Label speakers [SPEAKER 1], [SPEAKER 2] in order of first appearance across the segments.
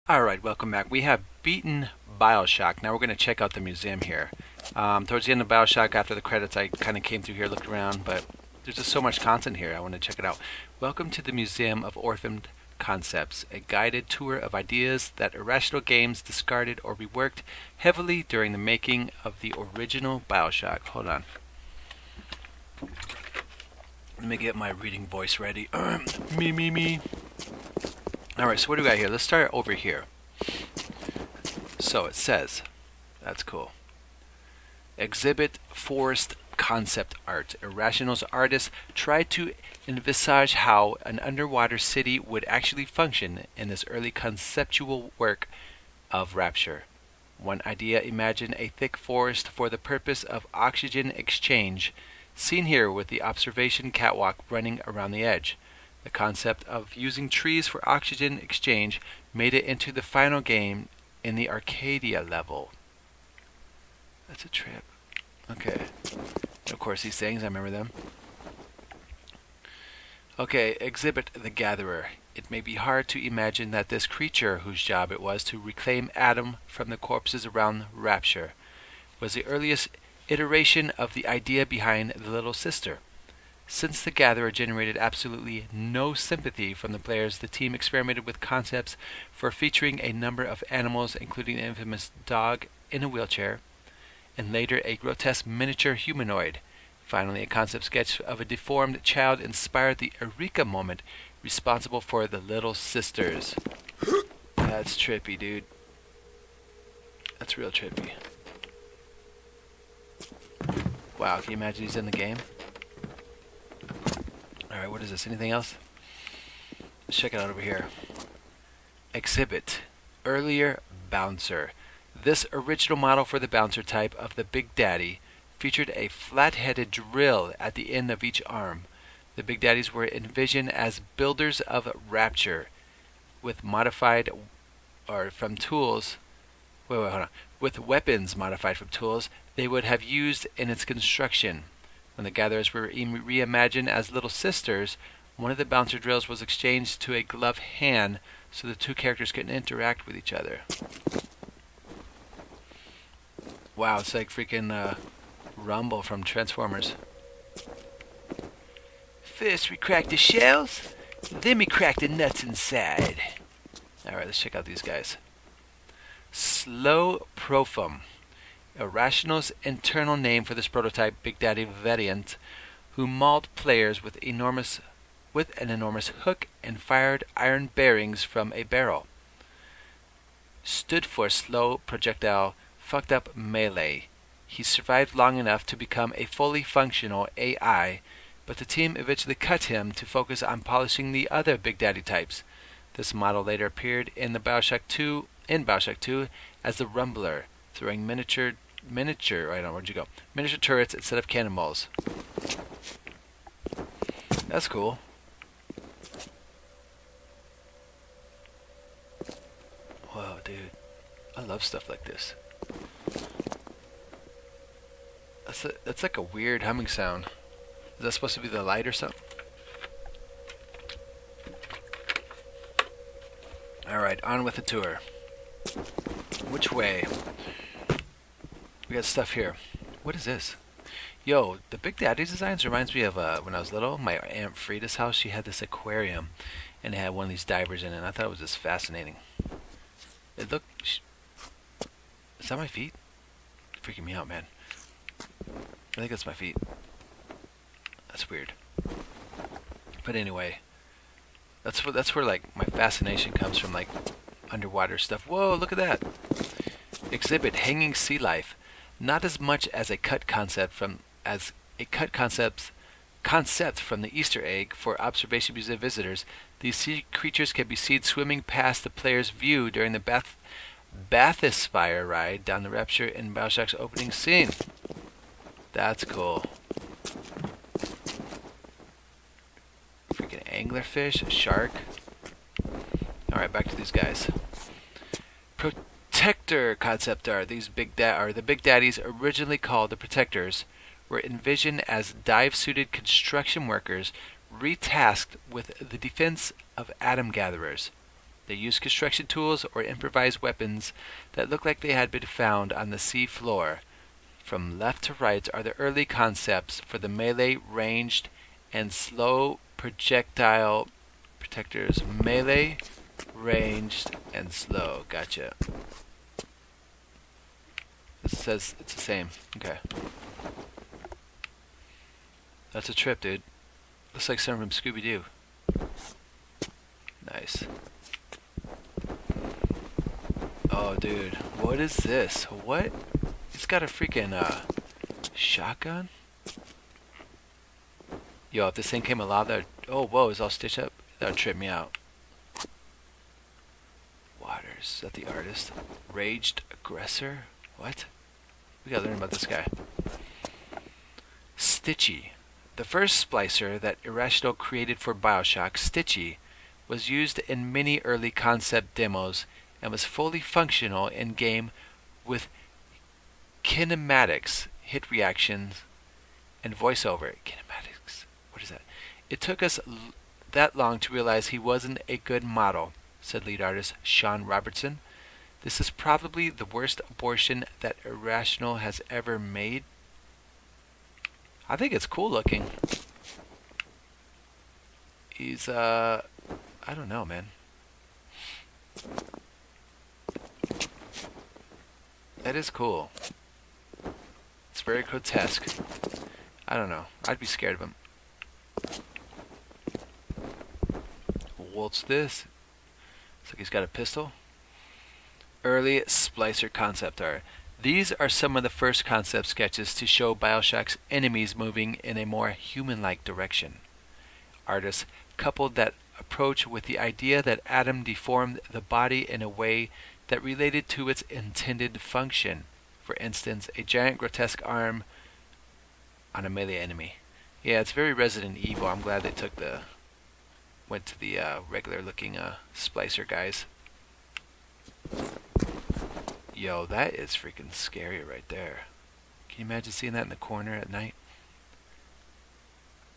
[SPEAKER 1] Alright, welcome back. We have beaten Bioshock. Now we're going to check out the museum here. Towards the end of Bioshock, after the credits, I kind of came through here, looked around, but there's just so much content here. I want to check it out. Welcome to the Museum of Orphaned Concepts, a guided tour of ideas that irrational games discarded or reworked heavily during the making of the original Bioshock. Hold on. Let me get my reading voice ready. Me. Alright, so what do we got here? Let's start over here. So it says, that's cool. Exhibit forest concept art. Irrational's artists tried to envisage how an underwater city would actually function in this early conceptual work of Rapture. One idea imagined a thick forest for the purpose of oxygen exchange, seen here with the observation catwalk running around the edge. The concept of using trees for oxygen exchange made it into the final game in the Arcadia level. That's a trip. Okay. Of course, these things, I remember them. Okay, exhibit the Gatherer. It may be hard to imagine that this creature, whose job it was to reclaim Adam from the corpses around Rapture, was the earliest iteration of the idea behind the Little Sister. Since the Gatherer generated absolutely no sympathy from the players, the team experimented with concepts for featuring a number of animals, including the infamous dog in a wheelchair, and later a grotesque miniature humanoid. Finally, a concept sketch of a deformed child inspired the Eureka moment, responsible for the Little Sisters. That's trippy, dude. That's real trippy. Wow, can you imagine he's in the game? Alright, what is this? Anything else? Let's check it out over here. Exhibit. Earlier Bouncer. This original model for the bouncer type of the Big Daddy featured a flat-headed drill at the end of each arm. The Big Daddies were envisioned as builders of Rapture, with modified, or from tools, hold on, with weapons modified from tools they would have used in its construction. When the Gatherers were reimagined as Little Sisters, one of the bouncer drills was exchanged to a gloved hand so the two characters could interact with each other. Wow, it's like freaking Rumble from Transformers. First we crack the shells, then we crack the nuts inside. Alright, let's check out these guys. Slow Profum. Irrational's internal name for this prototype Big Daddy variant, who mauled players with an enormous hook and fired iron bearings from a barrel, stood for slow projectile fucked up melee. He survived long enough to become a fully functional AI, but the team eventually cut him to focus on polishing the other Big Daddy types. This model later appeared in Bioshock 2 as the Rumbler, throwing miniature turrets instead of cannonballs. That's cool. Whoa, dude. I love stuff like this. That's like a weird humming sound. Is that supposed to be the light or something? Alright, on with the tour. Which way? We got stuff here. What is this? Yo, the Big Daddy's designs reminds me of when I was little, my Aunt Frida's house. She had this aquarium, and it had one of these divers in it, and I thought it was just fascinating. It looked... Is that my feet? Freaking me out, man. I think that's my feet. That's weird. But anyway, that's where like my fascination comes from, like underwater stuff. Whoa, look at that! Exhibit Hanging Sea Life. Not as much as a cut concept from the Easter egg for observation museum visitors, these sea creatures can be seen swimming past the player's view during the Bathysphere ride down the Rapture in Bioshock's opening scene. That's cool. Freaking anglerfish, a shark. Alright, back to these guys. Protector concept art. These the Big Daddies, originally called the Protectors, were envisioned as dive-suited construction workers retasked with the defense of atom gatherers. They used construction tools or improvised weapons that looked like they had been found on the sea floor. From left to right are the early concepts for the melee, ranged, and slow projectile protectors. Melee, ranged, and slow. Gotcha. It says it's the same. Okay. That's a trip, dude. Looks like something from Scooby-Doo. Nice. Oh, dude. What is this? What? It's got a freaking, shotgun? Yo, if this thing came alive, that would... Oh, whoa, it's all stitched up? That would trip me out. Waters. Is that the artist? Raged Aggressor? What? We gotta learn about this guy. Stitchy. The first splicer that Irrational created for Bioshock, Stitchy, was used in many early concept demos and was fully functional in-game with kinematics, hit reactions, and voiceover. Kinematics. What is that? It took us that long to realize he wasn't a good model, said lead artist Sean Robertson. This is probably the worst abortion that Irrational has ever made. I think it's cool looking. He's, I don't know, man. That is cool. It's very grotesque. I don't know. I'd be scared of him. What's this? Looks like he's got a pistol. Early Splicer concept art. These are some of the first concept sketches to show Bioshock's enemies moving in a more human-like direction. Artists coupled that approach with the idea that Adam deformed the body in a way that related to its intended function. For instance, a giant grotesque arm on a melee enemy. Yeah, it's very Resident Evil. I'm glad they went to the regular-looking Splicer guys. Yo, that is freaking scary right there. Can you imagine seeing that in the corner at night?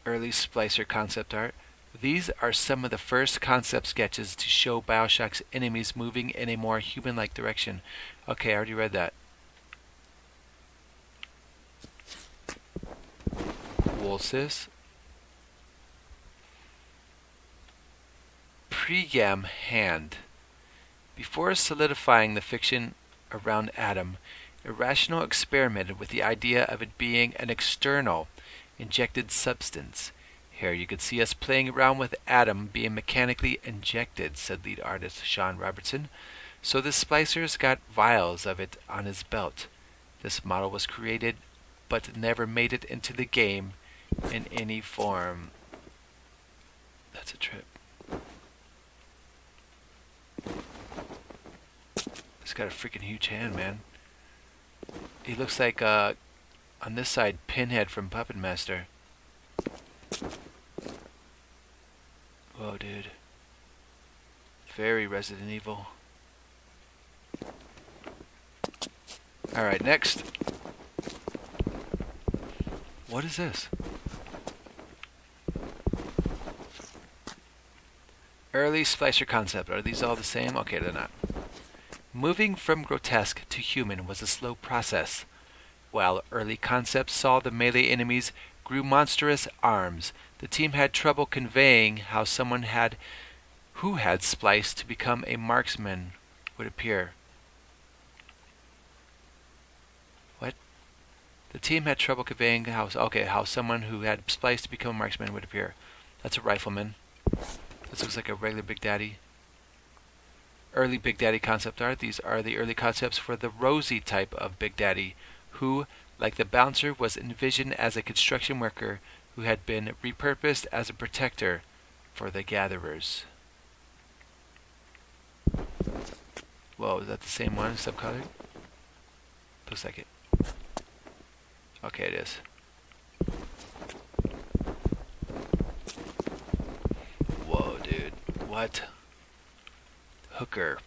[SPEAKER 1] Early Splicer concept art. These are some of the first concept sketches to show Bioshock's enemies moving in a more human-like direction. Okay, I already read that. What's this? Pre-game hand. Before solidifying the fiction around Adam, Irrational experimented with the idea of it being an external, injected substance. Here you could see us playing around with Adam being mechanically injected, said lead artist Sean Robertson. So the Splicer's got vials of it on his belt. This model was created, but never made it into the game in any form. That's a trip. He's got a freaking huge hand, man. He looks like, on this side, Pinhead from Puppet Master. Whoa, dude. Very Resident Evil. Alright, next. What is this? Early Splicer concept. Are these all the same? Okay, they're not. Moving from grotesque to human was a slow process. While early concepts saw the melee enemies grew monstrous arms, the team had trouble conveying how someone who had spliced to become a marksman would appear. What? The team had trouble conveying how someone who had spliced to become a marksman would appear. That's a rifleman. This looks like a regular Big Daddy. Early Big Daddy concept art. These are the early concepts for the Rosie type of Big Daddy, who, like the bouncer, was envisioned as a construction worker who had been repurposed as a protector for the gatherers. Whoa, is that the same one, subcolored? Looks like it. Okay, it is. Whoa, dude. What? Hooker.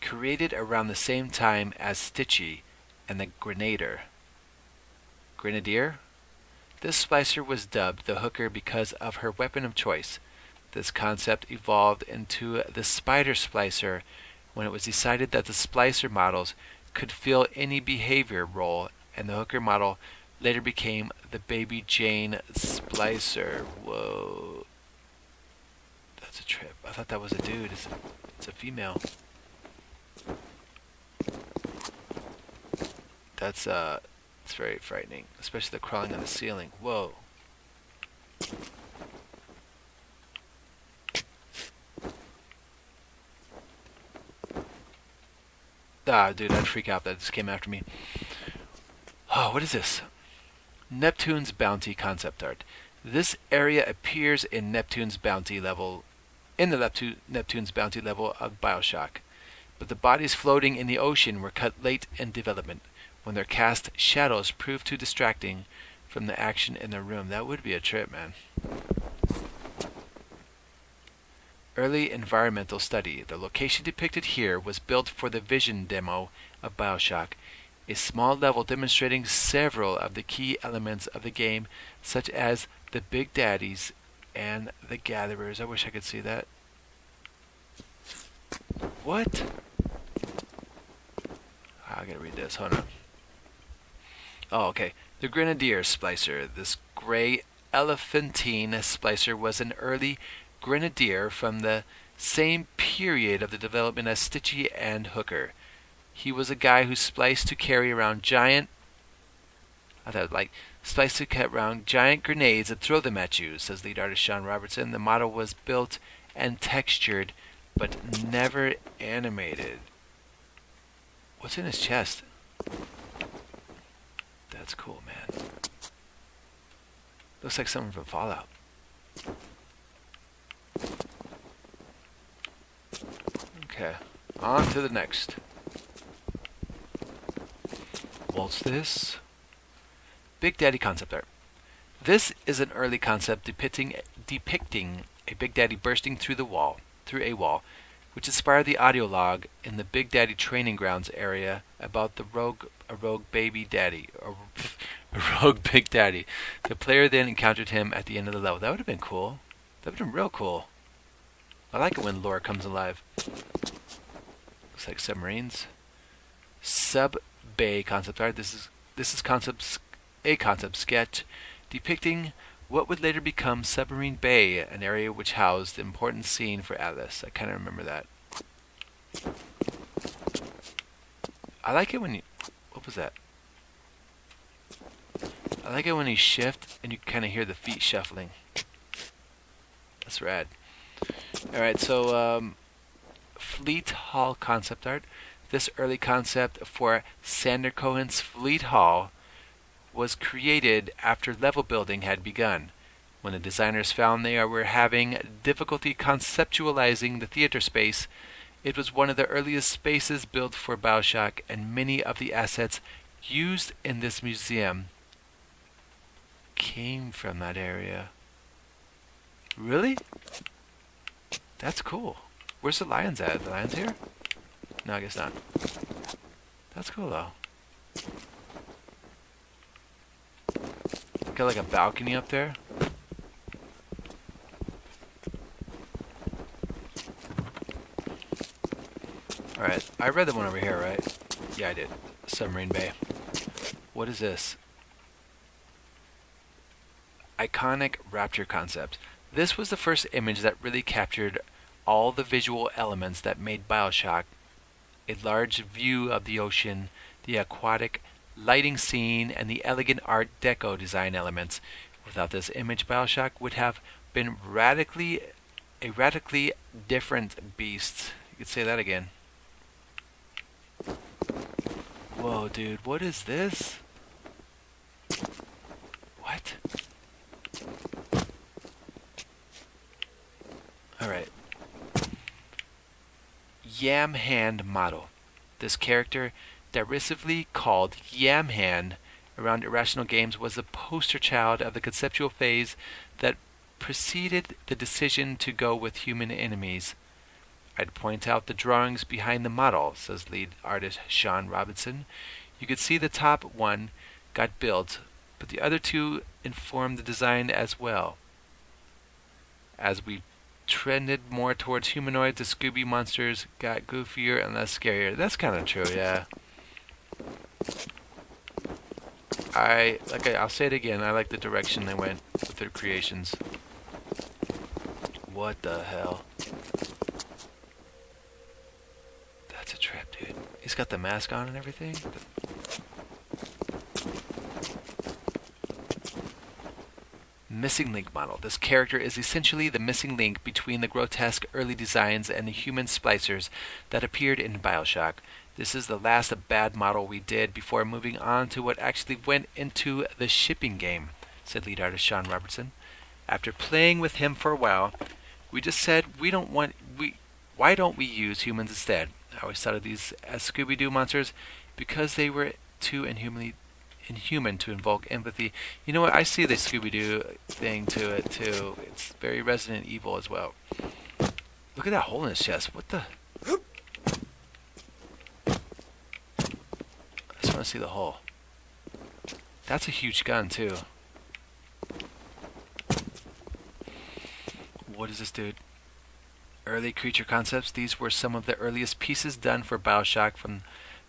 [SPEAKER 1] Created around the same time as Stitchy and the Grenadier. This Splicer was dubbed the Hooker because of her weapon of choice, This concept evolved into the spider splicer when it was decided that the splicer models could fill any behavior role, and the hooker model later became the Baby Jane splicer. Whoa. That's a trip. I thought that was a dude. It's a female. That's it's very frightening, especially the crawling on the ceiling. Whoa. Ah, dude, I'd freak out if that just came after me. Oh, what is this? Neptune's Bounty concept art. This area appears in Neptune's Bounty level, Neptune's Bounty level of Bioshock, but the bodies floating in the ocean were cut late in development, when their cast shadows proved too distracting from the action in the room. That would be a trip, man. Early environmental study. The location depicted here was built for the vision demo of Bioshock, a small level demonstrating several of the key elements of the game, such as the Big Daddies and the Gatherers. I wish I could see that. What? I gotta read this. Hold on. Oh, okay. The Grenadier Splicer. This gray elephantine splicer was an early Grenadier from the same period of the development as Stitchy and Hooker. He was a guy who spliced to carry around giant grenades and throw them at you, says lead artist Sean Robertson. The model was built and textured, but never animated. What's in his chest? That's cool, man. Looks like someone from Fallout. Okay, on to the next. What's this? Big Daddy concept art. This is an early concept depicting a Big Daddy bursting through a wall, which inspired the audio log in the Big Daddy training grounds area about a rogue Big Daddy. The player then encountered him at the end of the level. That would have been cool. That would have been real cool. I like it when lore comes alive. Looks like submarines. Sub-Bay concept art. This is a concept sketch depicting what would later become Submarine Bay, an area which housed an important scene for Atlas. I kind of remember that. I like it when you... What was that? I like it when you shift and you kind of hear the feet shuffling. That's rad. Alright, so Fleet Hall concept art. This early concept for Sander Cohen's Fleet Hall was created after level building had begun. When the designers found they were having difficulty conceptualizing the theater space, it was one of the earliest spaces built for Bioshock, and many of the assets used in this museum came from that area. Really? That's cool. Where's the lions at? The lions here? No, I guess not. That's cool though. Got like a balcony up there. Alright, I read the one over here, right? Yeah, I did. Submarine Bay. What is this? Iconic Rapture concept. This was the first image that really captured all the visual elements that made Bioshock a large view of the ocean, the aquatic lighting scene, and the elegant Art Deco design elements. Without this image, Bioshock would have been a radically different beast. You could say that again. Whoa, dude, what is this? What? Alright. Yam Hand model. This character, derisively called Yam Hand around Irrational Games, was the poster child of the conceptual phase that preceded the decision to go with human enemies. I'd point out the drawings behind the model, says lead artist Sean Robinson. You could see the top one got built, but the other two informed the design as well. As we trended more towards humanoids, the Scooby monsters got goofier and less scarier. That's kind of true, yeah. I'll say it again. I like the direction they went with their creations. What the hell? That's a trap, dude. He's got the mask on and everything. Missing link model. This character is essentially the missing link between the grotesque early designs and the human splicers that appeared in Bioshock. This is the last bad model we did before moving on to what actually went into the shipping game, said lead artist Sean Robertson. After playing with him for a while, we just said why don't we use humans instead? I always thought of these as Scooby-Doo monsters because they were too inhuman to invoke empathy. You know what? I see the Scooby-Doo thing to it too. It's very Resident Evil as well. Look at that hole in his chest. What the? I just want to see the hole. That's a huge gun too. What is this, dude? Early creature concepts. These were some of the earliest pieces done for Bioshock from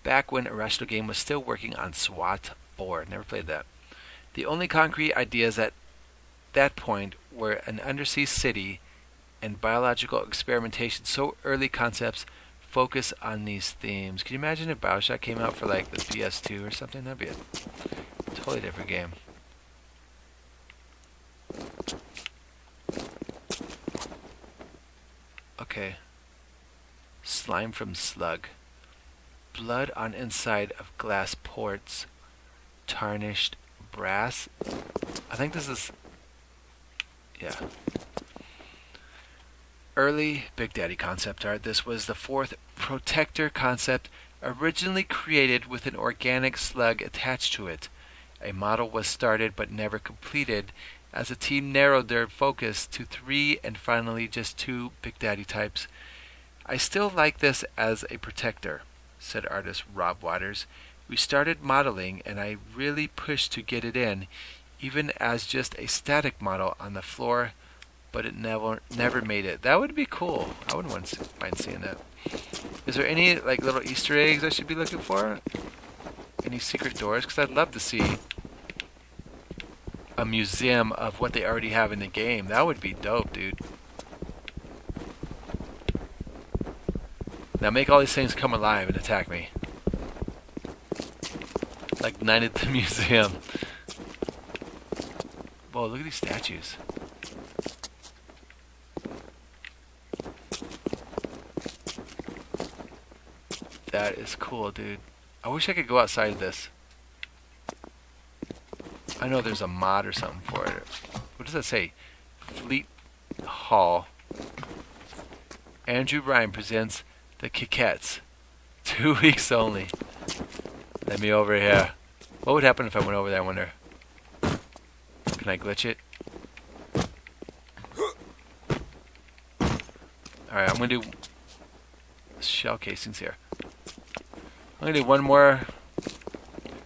[SPEAKER 1] back when Irrational Game was still working on SWAT 4. Never played that. The only concrete ideas at that point were an undersea city and biological experimentation. So early concepts focus on these themes. Can you imagine if Bioshock came out for like the PS2 or something? That'd be a totally different game. Okay. Slime from slug. Blood on inside of glass ports. Tarnished brass. I think this is... yeah. Early Big Daddy concept art. This was the fourth protector concept, originally created with an organic slug attached to it. A model was started but never completed, as the team narrowed their focus to 3 and finally just 2 Big Daddy types. I still like this as a protector, said artist Rob Waters. We started modeling and I really pushed to get it in, even as just a static model on the floor, but it never made it. That would be cool. I wouldn't mind seeing that. Is there any like little Easter eggs I should be looking for? Any secret doors? Because I'd love to see a museum of what they already have in the game. That would be dope, dude. Now make all these things come alive and attack me. Like Night at the Museum. Whoa, look at these statues. That is cool, dude. I wish I could go outside of this. I know there's a mod or something for it. What does that say? Fleet Hall. Andrew Ryan presents the Kikettes. 2 weeks only. Let me over here. What would happen if I went over there, I wonder? Can I glitch it? Alright, I'm going to do shell casings here. I'm going to do one more.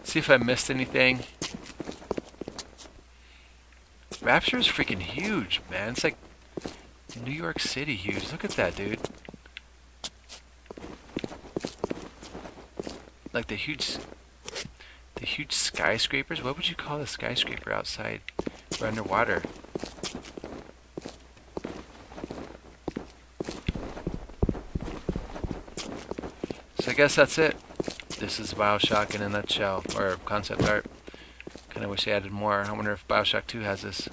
[SPEAKER 1] See if I missed anything. Rapture is freaking huge, man. It's like New York City huge. Look at that, dude. Like the huge skyscrapers. What would you call a skyscraper outside or underwater? So I guess that's it. This is Bioshock in a nutshell, or concept art. Kind of wish they added more. I wonder if Bioshock 2 has this.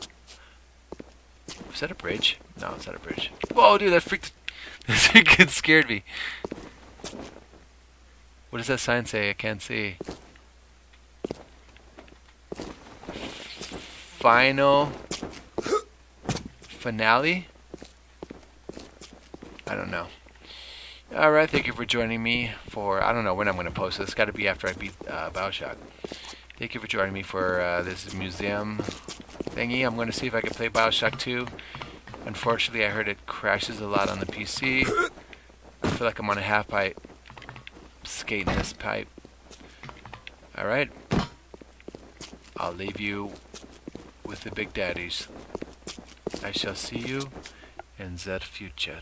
[SPEAKER 1] Is that a bridge? No, it's not a bridge. Whoa, dude, that freaking scared me. What does that sign say? I can't see. Finale? I don't know. Alright, thank you for joining me for... I don't know when I'm going to post this. It's got to be after I beat Bioshock. Thank you for joining me for this museum thingy. I'm going to see if I can play Bioshock 2. Unfortunately, I heard it crashes a lot on the PC. I feel like I'm on a half pipe. Skating this pipe. Alright. I'll leave you with the Big Daddies. I shall see you in the future.